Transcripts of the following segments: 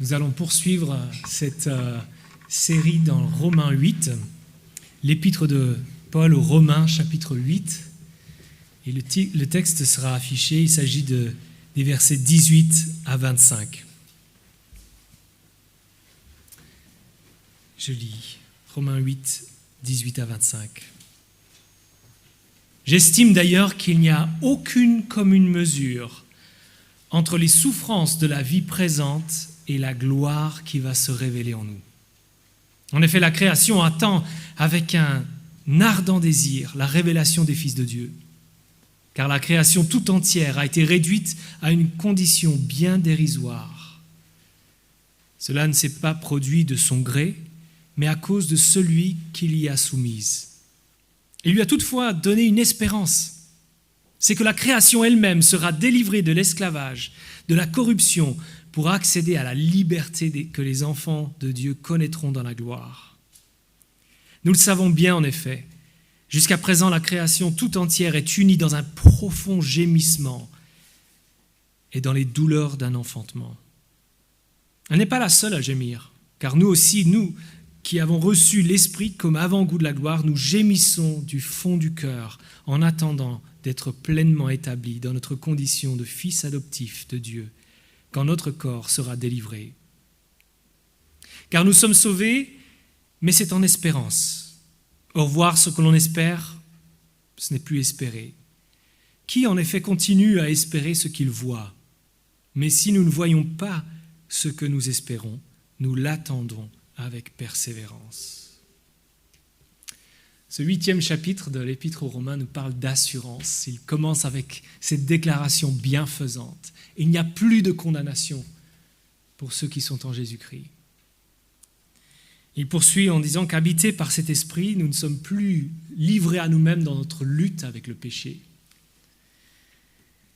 Nous allons poursuivre cette série dans Romains 8, l'épître de Paul aux Romains, chapitre 8. Et le texte sera affiché, il s'agit des versets 18 à 25. Je lis Romains 8, 18 à 25. J'estime d'ailleurs qu'il n'y a aucune commune mesure entre les souffrances de la vie présente et la gloire qui va se révéler en nous. En effet, la création attend avec un ardent désir la révélation des fils de Dieu, car la création tout entière a été réduite à une condition bien dérisoire. Cela ne s'est pas produit de son gré, mais à cause de celui qui l'y a soumise. Il lui a toutefois donné une espérance. C'est que la création elle-même sera délivrée de l'esclavage, de la corruption, pour accéder à la liberté que les enfants de Dieu connaîtront dans la gloire. Nous le savons bien en effet, jusqu'à présent la création tout entière est unie dans un profond gémissement et dans les douleurs d'un enfantement. Elle n'est pas la seule à gémir, car nous aussi, nous qui avons reçu l'Esprit comme avant-goût de la gloire, nous gémissons du fond du cœur en attendant d'être pleinement établis dans notre condition de fils adoptifs de Dieu, quand notre corps sera délivré. Car nous sommes sauvés, mais c'est en espérance. Or, voir ce que l'on espère, ce n'est plus espérer. Qui en effet continue à espérer ce qu'il voit? Mais si nous ne voyons pas ce que nous espérons, nous l'attendons avec persévérance. Ce 8e chapitre de l'Épître aux Romains nous parle d'assurance. Il commence avec cette déclaration bienfaisante. Il n'y a plus de condamnation pour ceux qui sont en Jésus-Christ. Il poursuit en disant qu'habités par cet esprit, nous ne sommes plus livrés à nous-mêmes dans notre lutte avec le péché.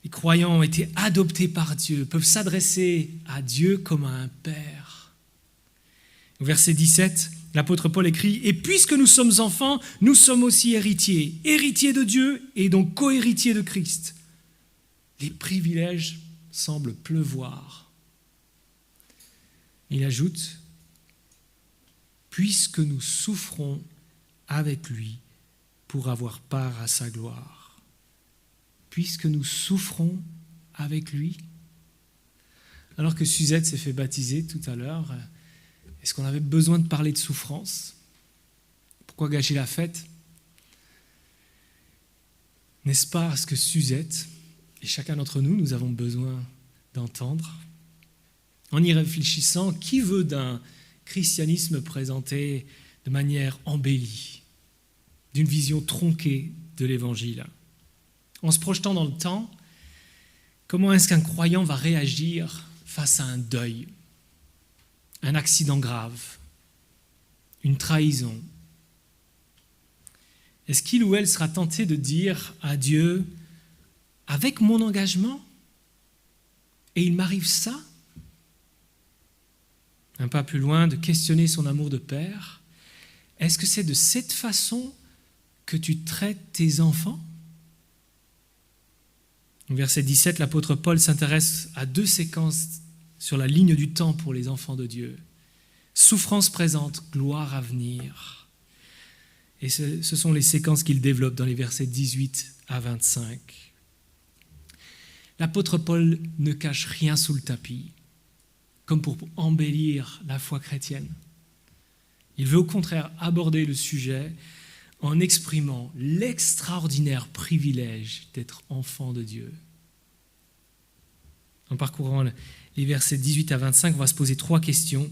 Les croyants ont été adoptés par Dieu, peuvent s'adresser à Dieu comme à un Père. Au verset 17, l'apôtre Paul écrit « Et puisque nous sommes enfants, nous sommes aussi héritiers, héritiers de Dieu et donc co-héritiers de Christ. » Les privilèges semblent pleuvoir. Il ajoute « Puisque nous souffrons avec lui pour avoir part à sa gloire. » Puisque nous souffrons avec lui. Alors que Suzette s'est fait baptiser tout à l'heure, est-ce qu'on avait besoin de parler de souffrance? Pourquoi gâcher la fête? N'est-ce pas ce que Suzette et chacun d'entre nous, nous avons besoin d'entendre? En y réfléchissant, qui veut d'un christianisme présenté de manière embellie, d'une vision tronquée de l'Évangile? En se projetant dans le temps, comment est-ce qu'un croyant va réagir face à un deuil? Un accident grave, une trahison. Est-ce qu'il ou elle sera tenté de dire à Dieu, avec mon engagement, et il m'arrive ça? Un pas plus loin, de questionner son amour de père. Est-ce que c'est de cette façon que tu traites tes enfants? Au verset 17, l'apôtre Paul s'intéresse à 2 séquences sur la ligne du temps pour les enfants de Dieu. Souffrance présente, gloire à venir. Et ce sont les séquences qu'il développe dans les versets 18 à 25. L'apôtre Paul ne cache rien sous le tapis, comme pour embellir la foi chrétienne. Il veut au contraire aborder le sujet en exprimant l'extraordinaire privilège d'être enfant de Dieu. En parcourant les versets 18 à 25, on va se poser 3 questions.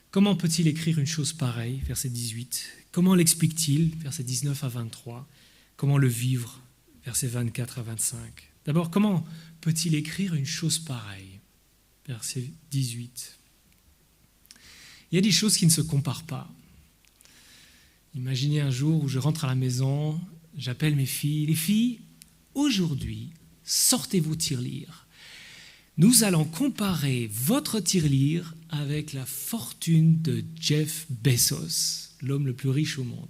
Comment peut-il écrire une chose pareille? Verset 18. Comment l'explique-t-il? Verset 19 à 23. Comment le vivre? Verset 24 à 25. D'abord, comment peut-il écrire une chose pareille? Verset 18. Il y a des choses qui ne se comparent pas. Imaginez un jour où je rentre à la maison, j'appelle mes filles. Les filles, aujourd'hui, sortez vos tirelires. Nous allons comparer votre tirelire avec la fortune de Jeff Bezos, l'homme le plus riche au monde.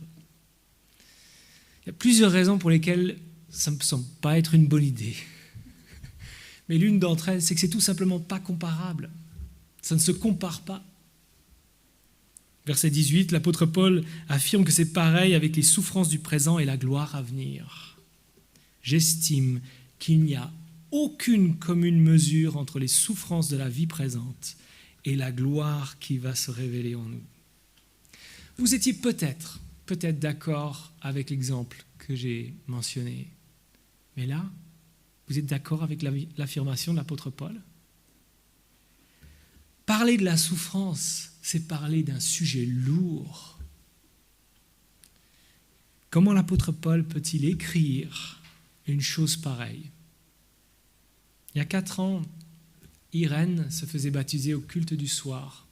Il y a plusieurs raisons pour lesquelles ça ne me semble pas être une bonne idée. Mais l'une d'entre elles, c'est que c'est tout simplement pas comparable. Ça ne se compare pas. Verset 18, l'apôtre Paul affirme que c'est pareil avec les souffrances du présent et la gloire à venir. J'estime qu'il n'y a aucune commune mesure entre les souffrances de la vie présente et la gloire qui va se révéler en nous. Vous étiez peut-être d'accord avec l'exemple que j'ai mentionné. Mais là, vous êtes d'accord avec l'affirmation de l'apôtre Paul ? Parler de la souffrance, c'est parler d'un sujet lourd. Comment l'apôtre Paul peut-il écrire une chose pareille ? Il y a 4 ans, Irène se faisait baptiser au culte du soir.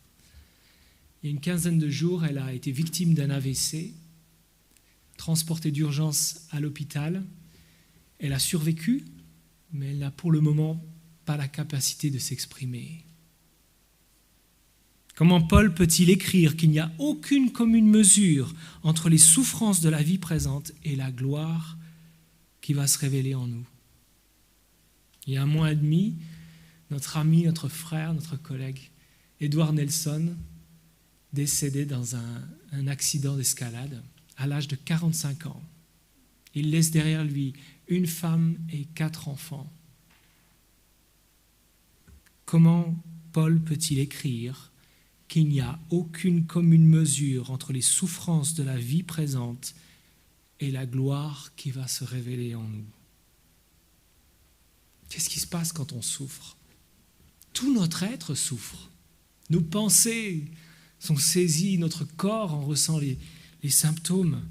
Il y a une quinzaine de jours, elle a été victime d'un AVC, transportée d'urgence à l'hôpital. Elle a survécu, mais elle n'a pour le moment pas la capacité de s'exprimer. Comment Paul peut-il écrire qu'il n'y a aucune commune mesure entre les souffrances de la vie présente et la gloire qui va se révéler en nous ? Il y a 1 mois et demi, notre ami, notre frère, notre collègue, Edward Nelson, décédé dans un accident d'escalade à l'âge de 45 ans. Il laisse derrière lui une femme et 4 enfants. Comment Paul peut-il écrire qu'il n'y a aucune commune mesure entre les souffrances de la vie présente et la gloire qui va se révéler en nous ? Qu'est-ce qui se passe quand on souffre ? Tout notre être souffre. Nos pensées sont saisies, notre corps en ressent les symptômes.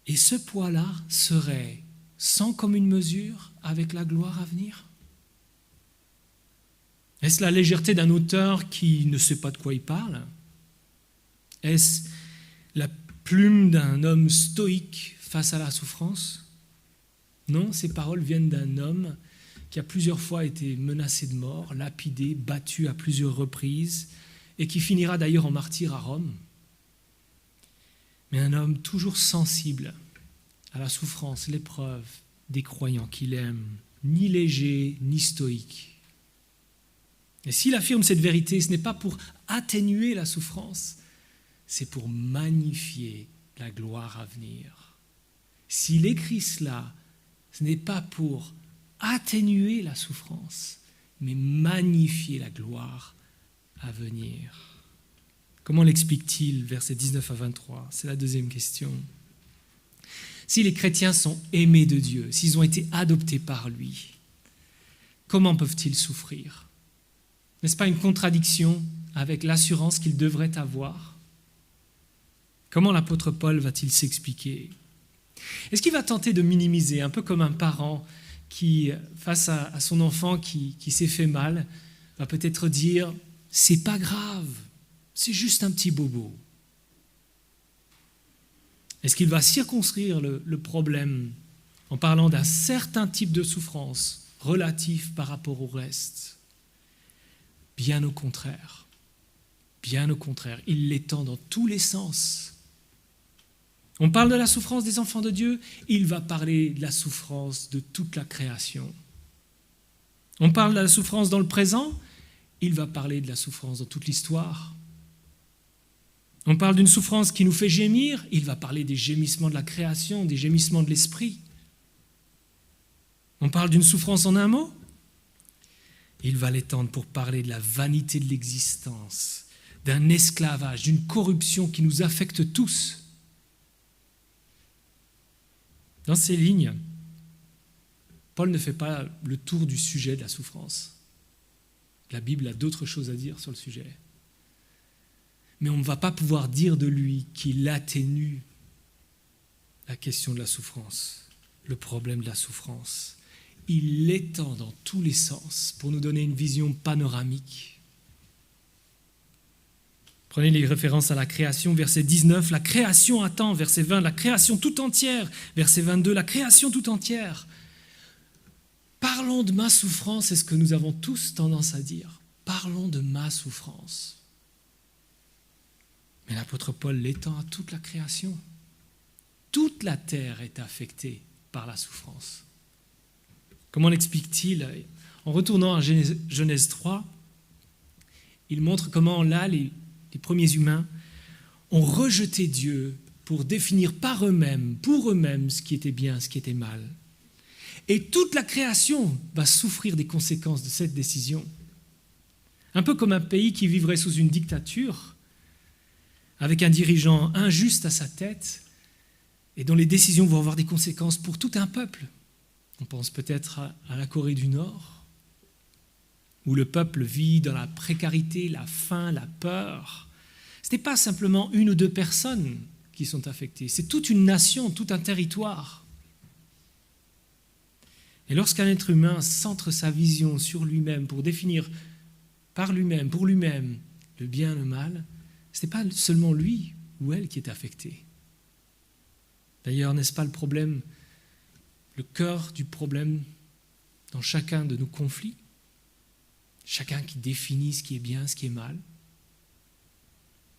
Et ce poids-là serait sans commune mesure avec la gloire à venir ? Est-ce la légèreté d'un auteur qui ne sait pas de quoi il parle ? Est-ce la plume d'un homme stoïque face à la souffrance ? Non, ces paroles viennent d'un homme qui a plusieurs fois été menacé de mort, lapidé, battu à plusieurs reprises, et qui finira d'ailleurs en martyr à Rome. Mais un homme toujours sensible à la souffrance, l'épreuve des croyants qu'il aime, ni léger, ni stoïque. Et s'il affirme cette vérité, ce n'est pas pour atténuer la souffrance, c'est pour magnifier la gloire à venir. S'il écrit cela, ce n'est pas pour atténuer la souffrance, mais magnifier la gloire à venir. Comment l'explique-t-il, versets 19 à 23 ? C'est la deuxième question. Si les chrétiens sont aimés de Dieu, s'ils ont été adoptés par lui, comment peuvent-ils souffrir ? N'est-ce pas une contradiction avec l'assurance qu'ils devraient avoir ? Comment l'apôtre Paul va-t-il s'expliquer ? Est-ce qu'il va tenter de minimiser, un peu comme un parent qui, face à son enfant qui s'est fait mal, va peut-être dire « c'est pas grave, c'est juste un petit bobo ». Est-ce qu'il va circonscrire le problème en parlant d'un certain type de souffrance relatif par rapport au reste ? Bien au contraire, il l'étend dans tous les sens. On parle de la souffrance des enfants de Dieu, il va parler de la souffrance de toute la création. On parle de la souffrance dans le présent, il va parler de la souffrance dans toute l'histoire. On parle d'une souffrance qui nous fait gémir, il va parler des gémissements de la création, des gémissements de l'esprit. On parle d'une souffrance en un mot, il va l'étendre pour parler de la vanité de l'existence, d'un esclavage, d'une corruption qui nous affecte tous. Dans ces lignes, Paul ne fait pas le tour du sujet de la souffrance. La Bible a d'autres choses à dire sur le sujet. Mais on ne va pas pouvoir dire de lui qu'il atténue la question de la souffrance, le problème de la souffrance. Il l'étend dans tous les sens pour nous donner une vision panoramique. Prenez les références à la création, verset 19, la création attend, verset 20, la création tout entière, verset 22, la création tout entière. Parlons de ma souffrance, c'est ce que nous avons tous tendance à dire. Parlons de ma souffrance. Mais l'apôtre Paul l'étend à toute la création. Toute la terre est affectée par la souffrance. Comment l'explique-t-il ? En retournant à Genèse 3, il montre comment là, les premiers humains ont rejeté Dieu pour définir par eux-mêmes, pour eux-mêmes, ce qui était bien, ce qui était mal. Et toute la création va souffrir des conséquences de cette décision. Un peu comme un pays qui vivrait sous une dictature, avec un dirigeant injuste à sa tête, et dont les décisions vont avoir des conséquences pour tout un peuple. On pense peut-être à la Corée du Nord, où le peuple vit dans la précarité, la faim, la peur. Ce n'est pas simplement une ou deux personnes qui sont affectées, c'est toute une nation, tout un territoire. Et lorsqu'un être humain centre sa vision sur lui-même pour définir par lui-même, pour lui-même, le bien et le mal, ce n'est pas seulement lui ou elle qui est affecté. D'ailleurs, n'est-ce pas le problème, le cœur du problème dans chacun de nos conflits? Chacun qui définit ce qui est bien, ce qui est mal.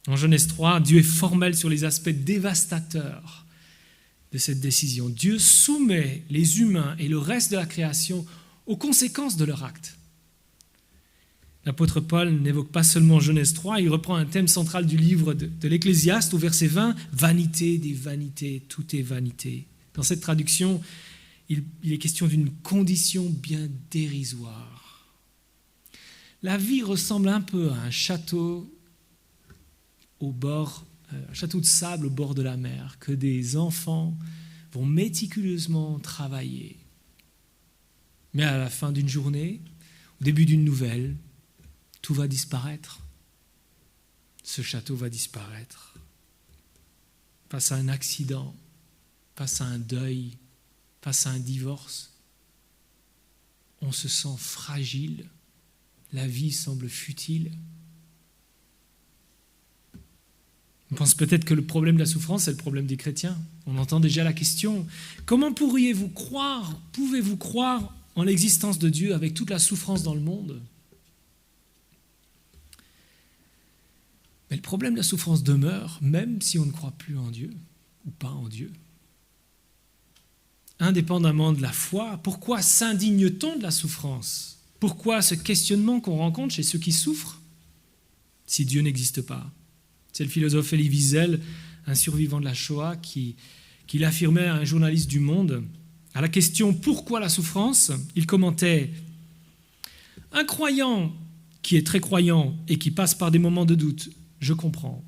En Genèse 3, Dieu est formel sur les aspects dévastateurs de cette décision. Dieu soumet les humains et le reste de la création aux conséquences de leur acte. L'apôtre Paul n'évoque pas seulement Genèse 3, il reprend un thème central du livre de l'Ecclésiaste au verset 20, « Vanité des vanités, tout est vanité ». Dans cette traduction, il est question d'une condition bien dérisoire. La vie ressemble un peu à un château un château de sable au bord de la mer, que des enfants vont méticuleusement travailler. Mais à la fin d'une journée, au début d'une nouvelle, tout va disparaître. Ce château va disparaître. Face à un accident, face à un deuil, face à un divorce, on se sent fragile, la vie semble futile. On pense peut-être que le problème de la souffrance, c'est le problème des chrétiens. On entend déjà la question, comment pouvez-vous croire en l'existence de Dieu avec toute la souffrance dans le monde? Mais le problème de la souffrance demeure, même si on ne croit plus en Dieu ou pas en Dieu. Indépendamment de la foi, pourquoi s'indigne-t-on de la souffrance? Pourquoi ce questionnement qu'on rencontre chez ceux qui souffrent si Dieu n'existe pas? C'est le philosophe Elie Wiesel, un survivant de la Shoah, qui l'affirmait à un journaliste du Monde. À la question « Pourquoi la souffrance ?», il commentait « Un croyant qui est très croyant et qui passe par des moments de doute, je comprends.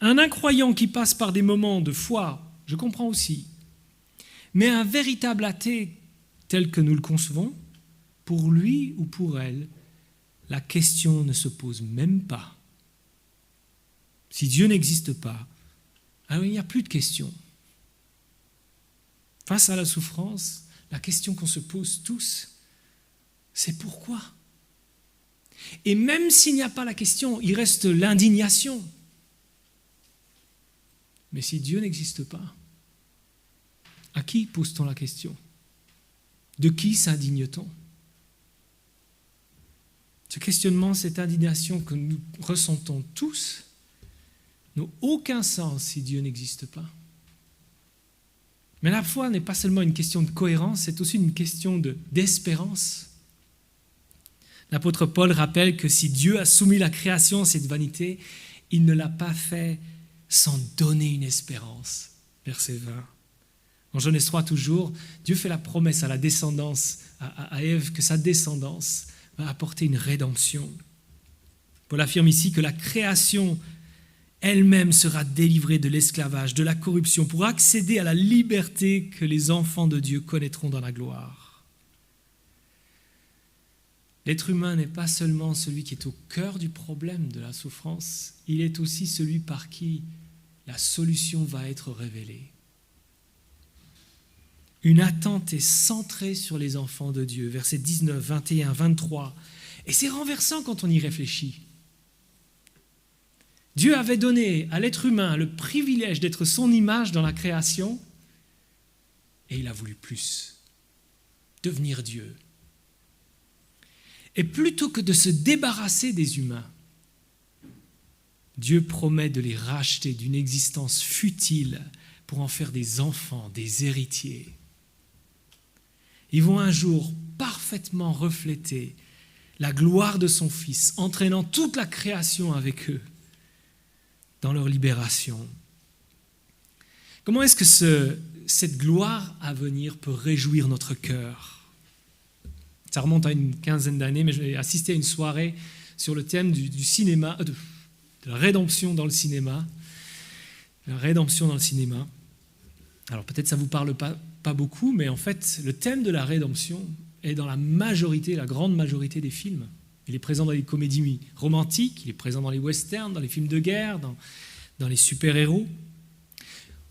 Un incroyant qui passe par des moments de foi, je comprends aussi. Mais un véritable athée tel que nous le concevons, pour lui ou pour elle, la question ne se pose même pas. Si Dieu n'existe pas, alors il n'y a plus de question. Face à la souffrance, la question qu'on se pose tous, c'est pourquoi ? Et même s'il n'y a pas la question, il reste l'indignation. Mais si Dieu n'existe pas, à qui pose-t-on la question? De qui s'indigne-t-on? Ce questionnement, cette indignation que nous ressentons tous, n'ont aucun sens si Dieu n'existe pas. Mais la foi n'est pas seulement une question de cohérence, c'est aussi une question d'espérance. L'apôtre Paul rappelle que si Dieu a soumis la création à cette vanité, il ne l'a pas fait sans donner une espérance. Verset 20. En Genèse 3 toujours, Dieu fait la promesse à la descendance, à Ève, que sa descendance va apporter une rédemption. Paul affirme ici que la création elle-même sera délivrée de l'esclavage, de la corruption, pour accéder à la liberté que les enfants de Dieu connaîtront dans la gloire. L'être humain n'est pas seulement celui qui est au cœur du problème de la souffrance, il est aussi celui par qui la solution va être révélée. Une attente est centrée sur les enfants de Dieu, versets 19, 21, 23. Et c'est renversant quand on y réfléchit. Dieu avait donné à l'être humain le privilège d'être son image dans la création, et il a voulu plus, devenir Dieu. Et plutôt que de se débarrasser des humains, Dieu promet de les racheter d'une existence futile pour en faire des enfants, des héritiers. Ils vont un jour parfaitement reflété la gloire de son Fils, entraînant toute la création avec eux dans leur libération. Comment est-ce que cette gloire à venir peut réjouir notre cœur? Ça remonte à une quinzaine d'années, mais j'ai assisté à une soirée sur le thème du cinéma, de la rédemption dans le cinéma. La rédemption dans le cinéma. Alors peut-être ça ne vous parle pas beaucoup, mais en fait, le thème de la rédemption est dans la grande majorité des films. Il est présent dans les comédies romantiques, il est présent dans les westerns, dans les films de guerre, dans les super-héros.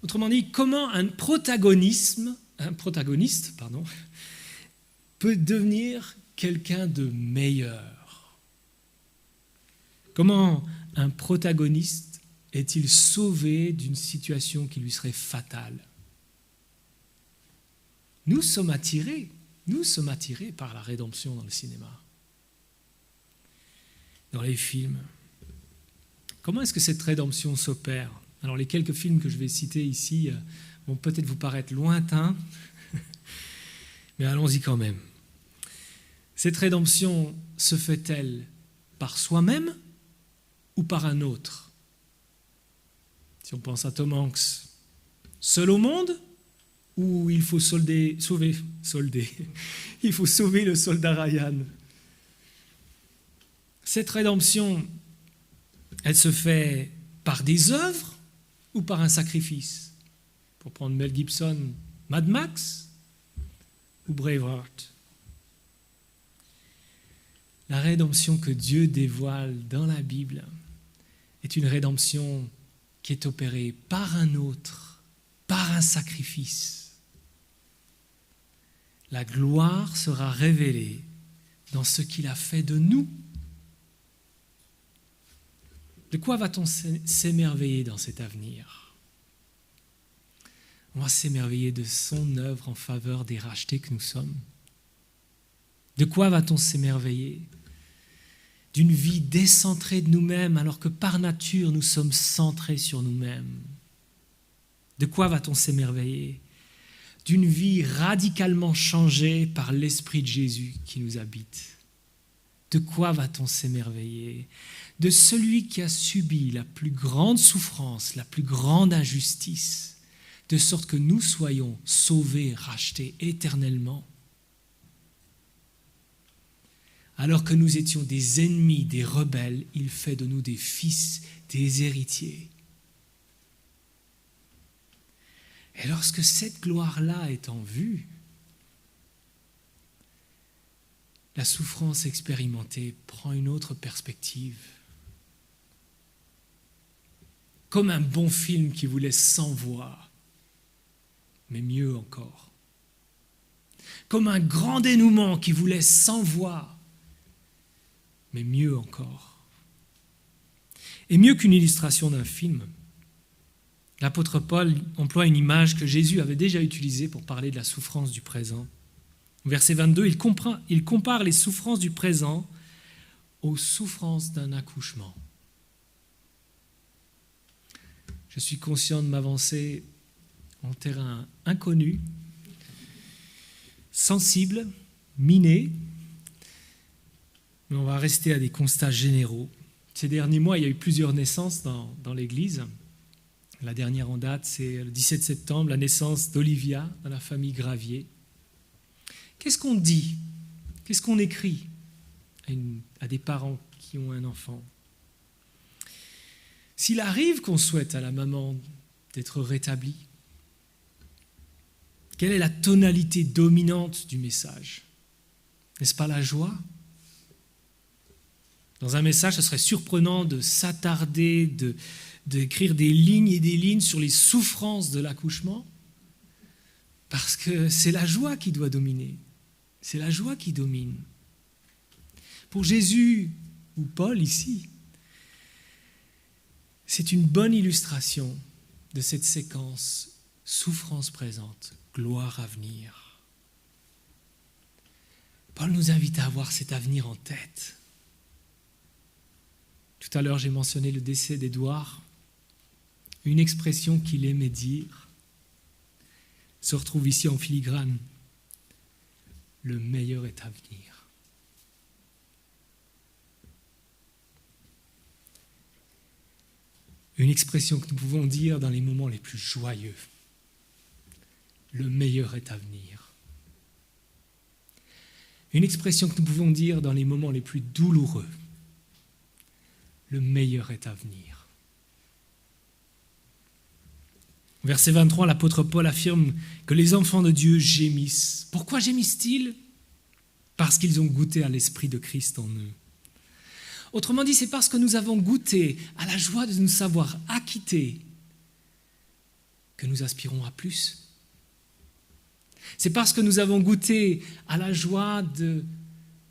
Autrement dit, comment un protagoniste peut devenir quelqu'un de meilleur? Comment un protagoniste est-il sauvé d'une situation qui lui serait fatale? Nous sommes attirés par la rédemption dans le cinéma, dans les films. Comment est-ce que cette rédemption s'opère? Alors les quelques films que je vais citer ici vont peut-être vous paraître lointains, mais allons-y quand même. Cette rédemption se fait-elle par soi-même ou par un autre? Si on pense à Tom Hanks, seul au monde, ou il faut il faut sauver le soldat Ryan? Cette rédemption, elle se fait par des œuvres ou par un sacrifice? Pour prendre Mel Gibson, Mad Max ou Braveheart? La rédemption que Dieu dévoile dans la Bible est une rédemption qui est opérée par un autre, par un sacrifice. La gloire sera révélée dans ce qu'il a fait de nous. De quoi va-t-on s'émerveiller dans cet avenir? On va s'émerveiller de son œuvre en faveur des rachetés que nous sommes. De quoi va-t-on s'émerveiller? D'une vie décentrée de nous-mêmes, alors que par nature nous sommes centrés sur nous-mêmes. De quoi va-t-on s'émerveiller? D'une vie radicalement changée par l'Esprit de Jésus qui nous habite. De quoi va-t-on s'émerveiller? De celui qui a subi la plus grande souffrance, la plus grande injustice, de sorte que nous soyons sauvés, rachetés éternellement. Alors que nous étions des ennemis, des rebelles, il fait de nous des fils, des héritiers. Et lorsque cette gloire-là est en vue, la souffrance expérimentée prend une autre perspective. Comme un bon film qui vous laisse sans voix, mais mieux encore. Comme un grand dénouement qui vous laisse sans voix, mais mieux encore. Et mieux qu'une illustration d'un film, l'apôtre Paul emploie une image que Jésus avait déjà utilisée pour parler de la souffrance du présent. Au verset 22, il compare les souffrances du présent aux souffrances d'un accouchement. Je suis conscient de m'avancer en terrain inconnu, sensible, miné, mais on va rester à des constats généraux. Ces derniers mois, il y a eu plusieurs naissances dans l'Église. La dernière en date, c'est le 17 septembre, la naissance d'Olivia dans la famille Gravier. Qu'est-ce qu'on dit? Qu'est-ce qu'on écrit à des parents qui ont un enfant? S'il arrive qu'on souhaite à la maman d'être rétablie, quelle est la tonalité dominante du message? N'est-ce pas la joie? Dans un message, ce serait surprenant de s'attarder, d'écrire des lignes et des lignes sur les souffrances de l'accouchement, parce que c'est la joie qui doit dominer. C'est la joie qui domine. Pour Jésus, ou Paul ici, c'est une bonne illustration de cette séquence souffrance présente, gloire à venir. Paul nous invite à avoir cet avenir en tête. Tout à l'heure, j'ai mentionné le décès d'Édouard. Une expression qu'il aimait dire se retrouve ici en filigrane. le meilleur est à venir. Une expression que nous pouvons dire dans les moments les plus joyeux. Le meilleur est à venir. Une expression que nous pouvons dire dans les moments les plus douloureux. Le meilleur est à venir. Verset 23, l'apôtre Paul affirme que les enfants de Dieu gémissent. Pourquoi gémissent-ils ? Parce qu'ils ont goûté à l'Esprit de Christ en eux. Autrement dit, c'est parce que nous avons goûté à la joie de nous savoir acquittés que nous aspirons à plus. C'est parce que nous avons goûté à la joie de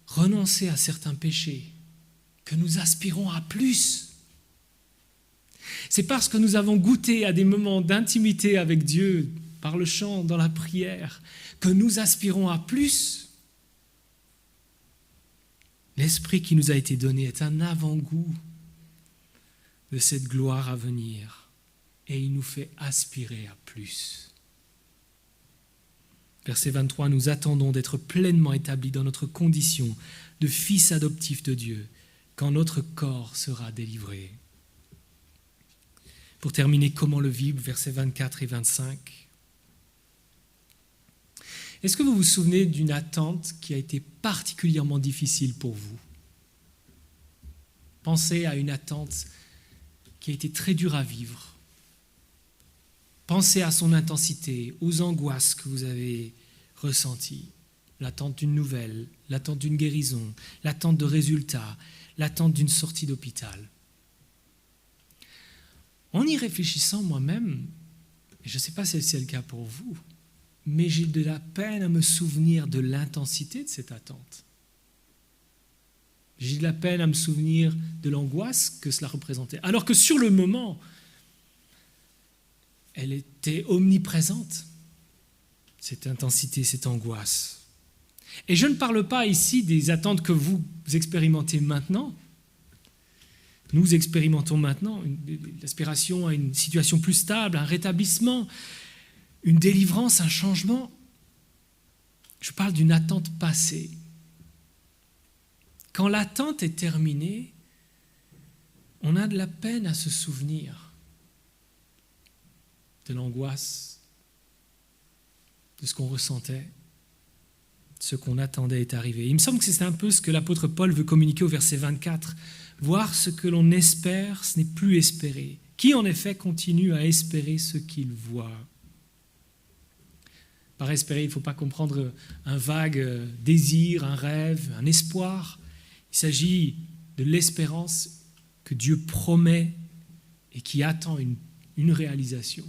renoncer à certains péchés que nous aspirons à plus. C'est parce que nous avons goûté à des moments d'intimité avec Dieu, par le chant, dans la prière, que nous aspirons à plus. L'Esprit qui nous a été donné est un avant-goût de cette gloire à venir et il nous fait aspirer à plus. Verset 23, nous attendons d'être pleinement établis dans notre condition de fils adoptifs de Dieu quand notre corps sera délivré. Pour terminer, comment le vivre, versets 24 et 25. Est-ce que vous vous souvenez d'une attente qui a été particulièrement difficile pour vous ? Pensez à une attente qui a été très dure à vivre. Pensez à son intensité, aux angoisses que vous avez ressenties. L'attente d'une nouvelle, l'attente d'une guérison, l'attente de résultats, l'attente d'une sortie d'hôpital. En y réfléchissant moi-même, et je ne sais pas si c'est le cas pour vous, mais j'ai de la peine à me souvenir de l'intensité de cette attente. J'ai de la peine à me souvenir de l'angoisse que cela représentait. Alors que sur le moment, elle était omniprésente, cette intensité, cette angoisse. Et je ne parle pas ici des attentes que vous expérimentez maintenant. Nous expérimentons maintenant l'aspiration à une situation plus stable, un rétablissement, une délivrance, un changement. Je parle d'une attente passée. Quand l'attente est terminée, on a de la peine à se souvenir de l'angoisse, de ce qu'on ressentait, ce qu'on attendait est arrivé. Il me semble que c'est un peu ce que l'apôtre Paul veut communiquer au verset 24. Voir ce que l'on espère, ce n'est plus espérer. Qui en effet continue à espérer ce qu'il voit ? Par espérer, il ne faut pas comprendre un vague désir, un rêve, un espoir. Il s'agit de l'espérance que Dieu promet et qui attend une réalisation.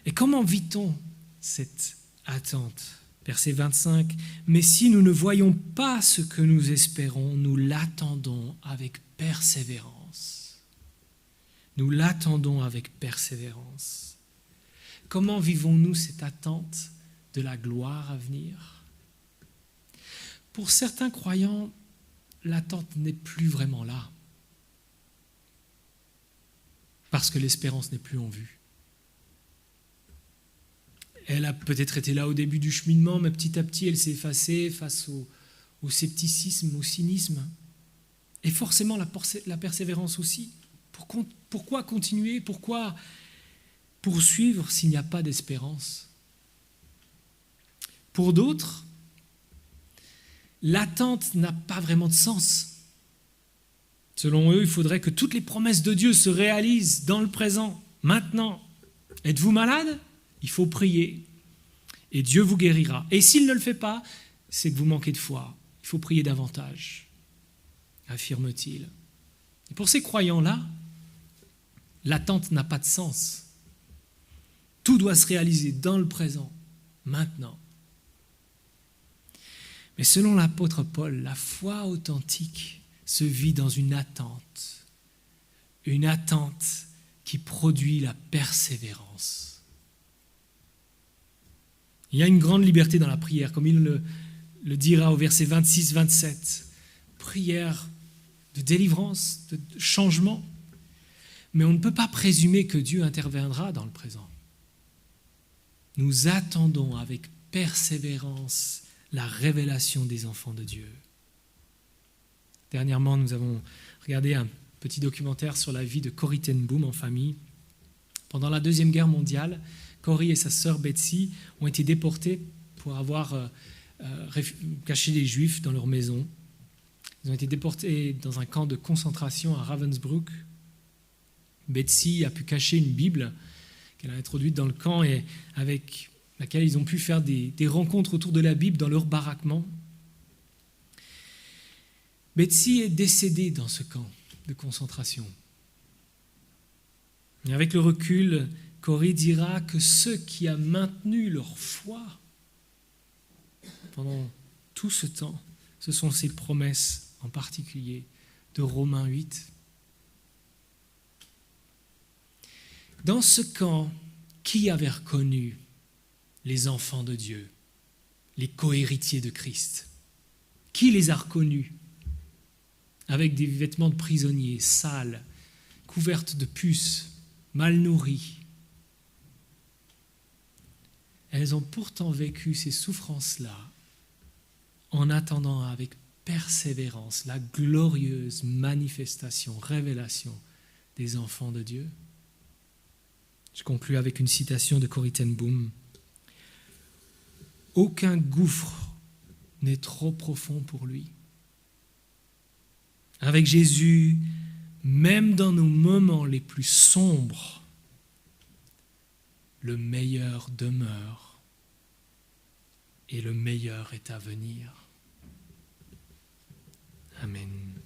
Et comment vit-on cette attente ? Verset 25, « Mais si nous ne voyons pas ce que nous espérons, nous l'attendons avec persévérance. » Nous l'attendons avec persévérance. Comment vivons-nous cette attente de la gloire à venir ? Pour certains croyants, l'attente n'est plus vraiment là, parce que l'espérance n'est plus en vue. Elle a peut-être été là au début du cheminement, mais petit à petit, elle s'est effacée face au scepticisme, au cynisme. Et forcément, la persévérance aussi. Pourquoi continuer ? Pourquoi poursuivre s'il n'y a pas d'espérance ? Pour d'autres, l'attente n'a pas vraiment de sens. Selon eux, il faudrait que toutes les promesses de Dieu se réalisent dans le présent, maintenant. Êtes-vous malade ? Il faut prier et Dieu vous guérira. Et s'il ne le fait pas, c'est que vous manquez de foi. Il faut prier davantage, affirme-t-il. Et pour ces croyants-là, l'attente n'a pas de sens. Tout doit se réaliser dans le présent, maintenant. Mais selon l'apôtre Paul, la foi authentique se vit dans une attente qui produit la persévérance. Il y a une grande liberté dans la prière, comme il le dira au verset 26-27. Prière de délivrance, de changement. Mais on ne peut pas présumer que Dieu interviendra dans le présent. Nous attendons avec persévérance, la révélation des enfants de Dieu. Dernièrement, nous avons regardé un petit documentaire sur la vie de Corrie ten Boom en famille. Pendant la Deuxième Guerre mondiale, Corrie et sa sœur Betsy ont été déportés pour avoir caché les Juifs dans leur maison. Ils ont été déportés dans un camp de concentration à Ravensbrück. Betsy a pu cacher une Bible qu'elle a introduite dans le camp et avec laquelle ils ont pu faire des rencontres autour de la Bible dans leur baraquement. Betsy est décédée dans ce camp de concentration. Et avec le recul, Corrie dira que ce qui a maintenu leur foi pendant tout ce temps, ce sont ces promesses, en particulier de Romains 8. Dans ce camp, qui avait reconnu les enfants de Dieu, les cohéritiers de Christ? Qui les a reconnus avec des vêtements de prisonniers, sales, couvertes de puces, mal nourries? Elles ont pourtant vécu ces souffrances-là en attendant avec persévérance la glorieuse manifestation, révélation des enfants de Dieu. Je conclus avec une citation de Corrie ten Boom. « Aucun gouffre n'est trop profond pour lui. Avec Jésus, même dans nos moments les plus sombres, le meilleur demeure et le meilleur est à venir. » Amen.